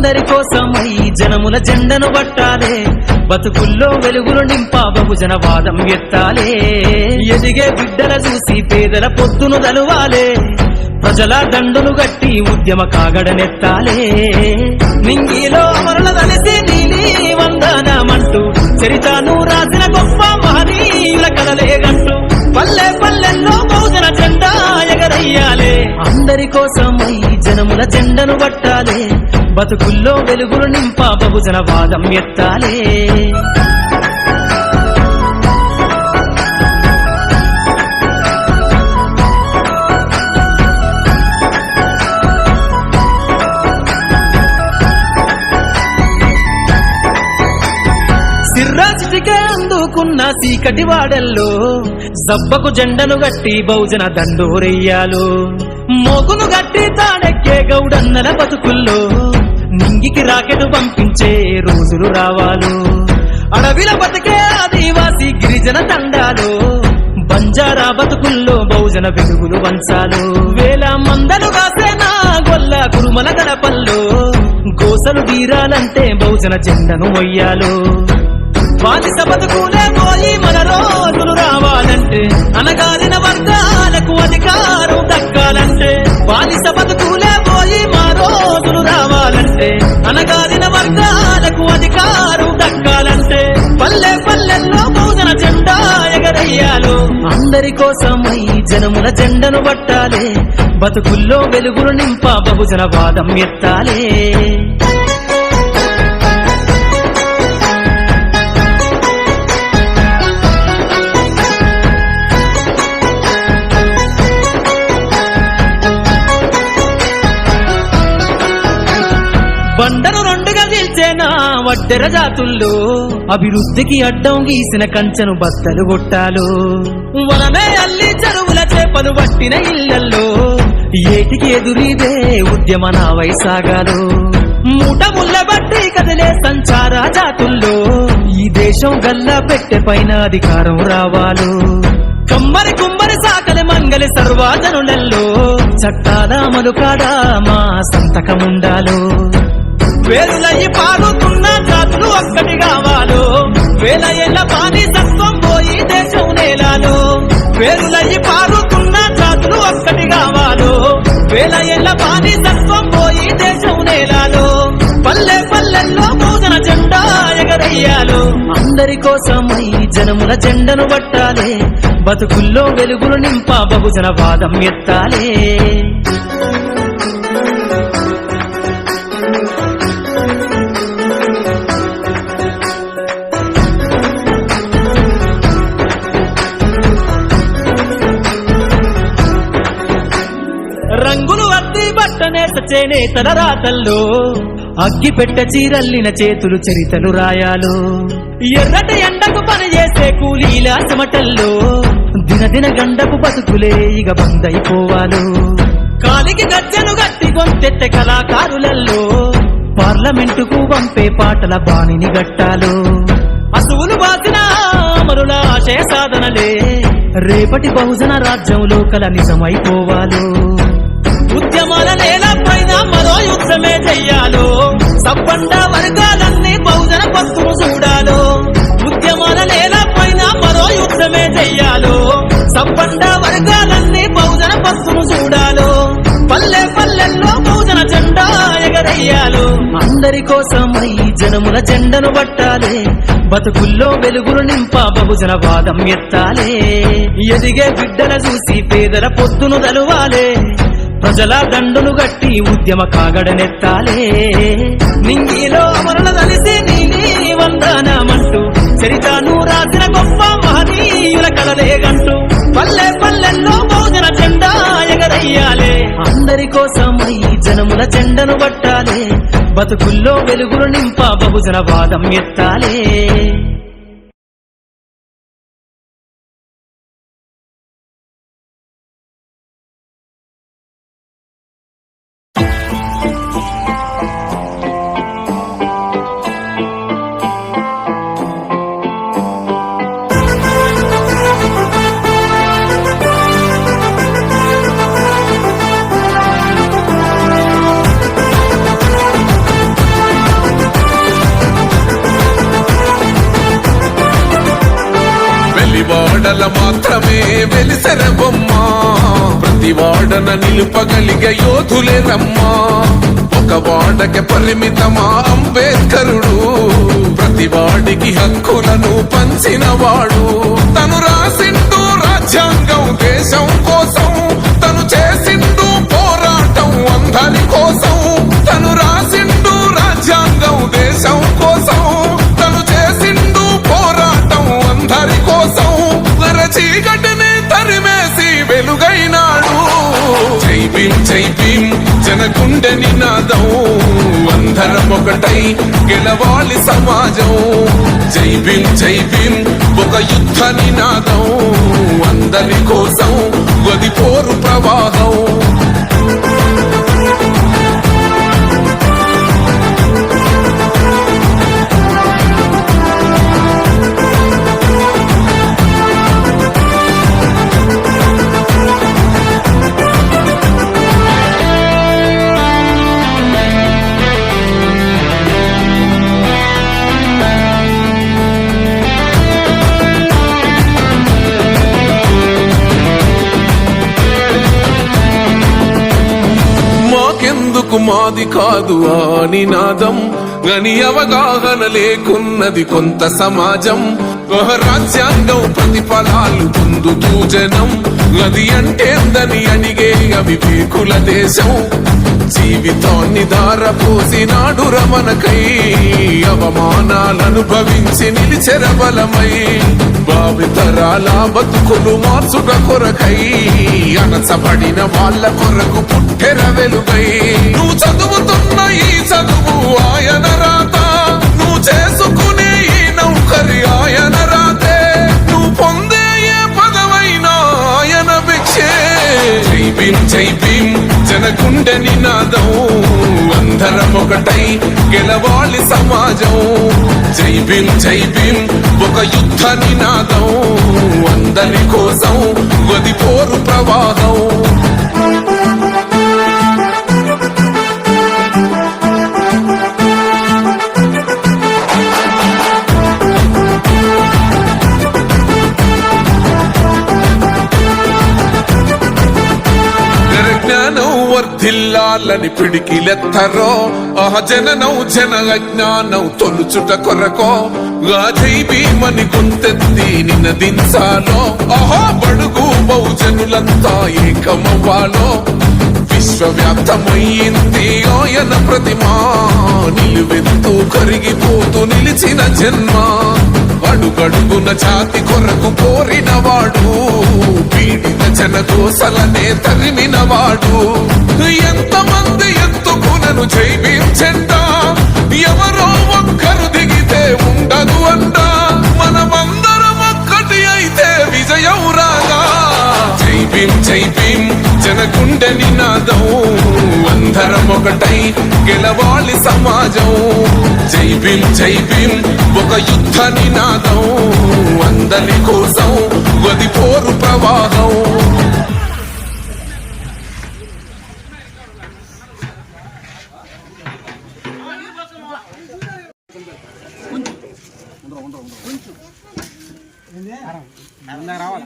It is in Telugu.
అందరి కోసమై జనముల జెండను పట్టాలే, బతుకుల్లో వెలుగులు నింపా బహుజన వాదం ఎత్తాలే. ఎదిగే బిడ్డల చూసి పేదల పొత్తును దలువాలే, ప్రజల దండును గట్టి ఉద్యమ కాగడనెత్తాలే. నింగిలో అమరుల కలిసి నీలి వందనమంటూ చరితను రాసిన గొప్ప మహనీయుల కలలేగంటూ పల్లె పల్లెల్లో బహుజన జెండా ఎగరయ్యాలే. అందరి కోసమై జనముల జెండను పట్టాలే, బతుకుల్లో వెలుగులు నింపా బహుజన వాదం ఎత్తాలే. సిర్రాచిటికే అందుకున్న సీకటి వాడల్లో జబ్బకు జెండను గట్టి బహుజన దండోరెయ్యాలు. మోగును గట్టి తాడెక్కే గౌడన్నల బతుకుల్లో నింగికి రాకెట్ పంపించే రోజులు రావాలు. అడవిల బతికే ఆదివాసి గిరిజన తండాలు, బంజారా బతుకుల్లో బహుజన వెలుగులు వంచాలు. వేల మందలు కాసేనా గొల్ల కురుమల గడపల్లో గోసలు తీరాలంటే బహుజన జెండను మొయ్యాలు. బానిస బతుకులే పోయి మన రోజులు రావాలంటే, అనగారిన వర్గాలకు అధికారం దక్కాలంటే. బానిస బతుకులే పోయి మా రోజులు రావాలంటే, అనగారిన వర్గాలకు అధికారం దక్కాలంటే. పల్లె పల్లెల్లో బహుజన జెండా ఎగరయ్యాలు. అందరి కోసమై జనముల జెండను పట్టాలే, బతుకుల్లో వెలుగులు నింపా బహుజన వాదం ఎత్తాలే. బండను రెండుగా నిల్చేనా వడ్డెర జాతుల్లో అభివృద్ధికి అడ్డం గీసిన కంచెను బద్దలు కొట్టాలు. వలనే అల్లి చెరువుల చేపలు పట్టిన ఇళ్లల్లో ఏటికి ఎదురీదే ఉద్యమ నావై సాగాలు. మూట ముళ్ళ బట్టి కదిలే సంచార జాతుల్లో ఈ దేశం గల్లా పెట్టె పైన అధికారం రావాలు. కమ్మరి కుమ్మరి సాకలి మంగలి సర్వజనులలో చట్టాల అమలు కాడా మా సంతకముండాలు. వేలులయ్యి పారుతున్న జాతులు ఒక్కటి కావాలో, వేల ఏళ్ల బానిసత్వం పోయి దేశం నేలాలో. వేలులయ్యి పారుతున్న జాతులు ఒక్కటి కావాలో, వేల ఏళ్ల బానిసత్వం పోయి దేశం నేలాలో. పల్లె పల్లెల్లో బహుజన జెండా ఎగరయ్యాలు. అందరి కోసమై జనముల జెండను పట్టాలే, బతుకుల్లో వెలుగులు నింపా బహుజన వాదం ఎత్తాలే. రంగులు అద్ది బట్టనేత చేనేతల రాతల్లో అగ్గి పెట్ట చీరల్లిన చేతులు చరితలు రాయాలు. ఎర్రటి ఎండకు పని చేసే కూలీల చెమటల్లో దినదిన గండపు బతుకులే ఇక బందైపోవాలు. కాలికి గజ్జను గట్టి గొంతెత్తె కళాకారులలో పార్లమెంటుకు పంపే పాటల బాణిని గట్టాలు. అసువులు బాసిన అమరుల ఆశయ సాధనలే రేపటి బహుజన రాజ్యంలో కల నిజమైపోవాలు. ఉద్యమాల నేల పైన మరో యుద్ధమే చెయ్యాలో, సబ్బండ వర్గాలన్నీ బహుజన పత్తును చూడాలో. ఉద్యమాల నేల పైన మరో యుద్ధమే చెయ్యాలో, సబ్బండ వర్గాలన్నీ బహుజన పత్తును చూడాలో. పల్లె పల్లెల్లో బహుజన జెండా ఎగరయ్యాలు. అందరి కోసమై జనముల జెండను పట్టాలే, బతుకుల్లో వెలుగులు నింపా బహుజన వాదం ఎత్తాలే. ఎదిగే బిడ్డల చూసి పేదల పొత్తును దలువాలే, ప్రజల దండును గట్టి ఉద్యమ కాగడనెత్తాలే. నింగిలో అమరుల కలిసి నీలి వందనమంటూ చరితను రాసిన గొప్ప మహనీయుల కలలేగంటూ పల్లె పల్లెల్లో బహుజన జెండా ఎగరయ్యాలే. అందరి కోసమై జనముల జెండను పట్టాలే, బతుకుల్లో వెలుగులు నింపా బహుజన వాదం ఎత్తాలే. శరబొమ్మా ప్రతి వాడన నిలుపగలిగే యోధులే రమ్మా ఒక వాడకి పరిమితమా అంబేద్కరుడు ప్రతి వాడికి హక్కులను పంచినవాడు తను రాసిండు రాజ్యాంగం దేశం కోసం తను చేసిండు పోరాటం అందరి కోసం తను రాసిండు రాజ్యాంగం దేశం కోసం తను చేసిండు పోరాటం అందరి కోసం చీకటిని తరిమేసి వెలుగైనాడు జై భీమ్ జనగుండె నినాదం అందరం ఒకటై గెలవాలి సమాజం జై భీమ్ ఒక యుద్ధ నినాదం అందరి కోసం గది పోరు ప్రవాహం మాకెందుకు మాది కాదు ఆ నినాదం గని అవగాహన లేకున్నది కొంత సమాజం రాజ్యాంగం ప్రతిఫలాలు పొందుతూ జనం అది అంటేందని అడిగే అవివేకుల దేశం జీవితాన్ని దారపోసినాడు రమణకై అవమానాలను భవించి నిలిచెర బలమై భావితరాల బతుకులు మార్చుట కొరకై అణచబడిన వాళ్ళ కొరకు పుట్టెర వెలుగై నువ్వు చదువుతున్న ఈ చదువు ఆయన రాత నువ్వు చేసుకునే ఈ నౌకరి ఆయన రాతే నువ్వు పొందే ఏ పదవైనా ఆయన భిక్షే జై భీమ్ జనగుండె నినాదం అందరం ఒకటై గెలవాలి సమాజం జై భీమ్ ఒక యుద్ధ నినాదం అందరి కోసం గది పోరు ప్రవాహం వర్ధిల్లాలని పిడికిలెత్తరో ఆ జననం జన అజ్ఞానం తొలుచుట కొరకో జై భీమని గొంతెత్తి నినదించాలో ఆహా బడుగు బహుజనులంతా ఏకమవ్వాలో విశ్వవ్యాప్తమయ్యింది ఆయన ప్రతిమా నిలువెత్తు కరిగిపోతూ నిలిచిన జన్మ అడుగడుగున జాతి కొరకు కోరినవాడు పీడిత జనకోసలనే తరిమినవాడు ఎంతమంది ఎత్తుకునను జై భీమ్ జెండా ఎవరో ఒక్కరు దిగితే ఉండదు అంట మనమందరం ఒక్కటి అయితే విజయం రాగా జై భీమ్ జనగుండె నినాదం అందరం ఒకటై గెలవాలి సమాజం జై భీమ్ ఒక యుద్ధ నినాదం అందరి కోసం గది పోరు ప్రవాహం రావాలి